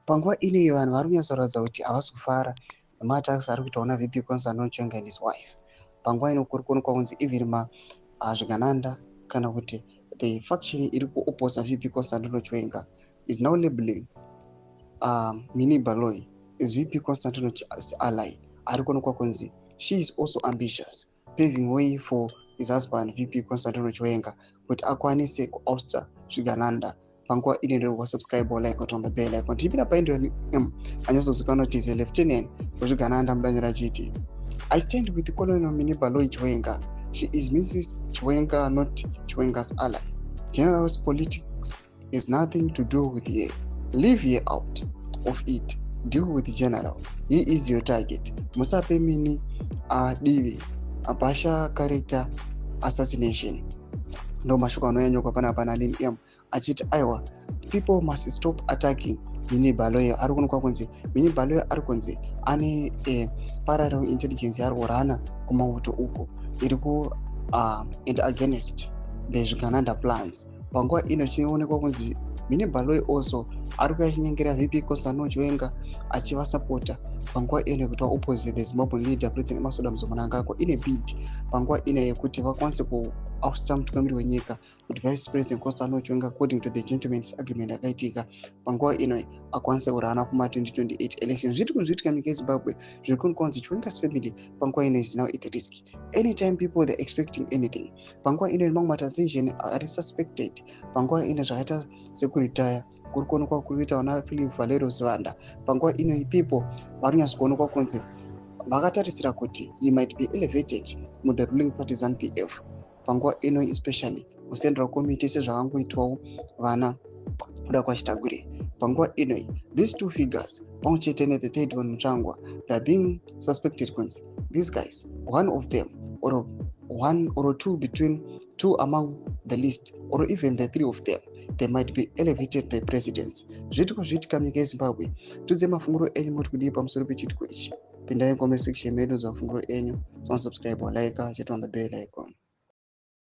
Panguva ineyi vanhu vari kunyatsoratidza kuti havasi kufara nemaataks ari kuitawo naVP Constantine Chiwenga and his wife. Panguva ino kuri kuonekwa kunzi even Zvigananda kana kuti the faction iri kuopposa VP Constantine Chiwenga is now labeling Minnie Baloyi is VP Constantino's ally. Ari kuonekwa kunzi she is also ambitious, paving way for his husband VP Constantine Chiwenga kuti akwanise kuouster Zvigananda. Panguva ine wasubscribe or like on the bell icon. Tipina paendo anyazozikanwa kuti is a lieutenant weZvigananda mudanyira chiti I stand with the Colonel Minnie Baloyi Chiwenga. She is Mrs. Chiwenga, not Chiwenga's ally. General's politics has nothing to do with her. Leave her out of it. Deal with the general. He is your target. Musape Minnie divi Basha character assassination. No mashuka anoyanyoka pana Lin M achiti aiwa people must stop attacking Minnie Baloyi. Ari kuonekwa kunzi Minnie Baloyi ari kunzi ane parallel intelligence ari kurana kumauto uko iri ku and against the Zvigananda plans. Panguva ino chinoonekwa kunzi Minnie Baloyi also ari kuyachinyengerera VP Constantine Chiwenga achivasapota panguva ino kuti vaopposite the Zimbabwe leader President Masoda Mnangagwa ine bid panguva ino yekuti vakwanise kuouster mutungamiri wenyika kuti Vice President Constantine Chiwenga according to the gentleman's agreement akaitika panguva ino akwanise kurana kuma 2028 elections. Zviri kuzviitika munyika yeZimbabwe zviri kuonekwa kunzi Chiwenga's family panguva ino is now at risk. Anytime people they're expecting anything. Panguva ino mamwe matransaction ari suspected panguva ino zvakaita sekuretire kuri kuonekwa kuita vana Philip Valero Zivanda. Panguva ino people vari kunyatsokuonekwa kunzi vakatarisira kuti he might be elevated with the ruling party ZANU-PF panguva ino especially mucentral committee sezvakangoitwawo vana kuda kwaChitagure. Panguva ino these two figures pamwe chete the third one Mutsvangwa they are being suspected kunzi these guys one of them or one or two between two among the list or even the three of them they might be elevated the presidents. Zviri kuzviitika munyika yeZimbabwe. Tudze mafunguro enyu muri kudii pamusoro pechitiko ichi. Pindai comment section medu za mafunguro enyu. Subscribe or like, hit on the bell icon.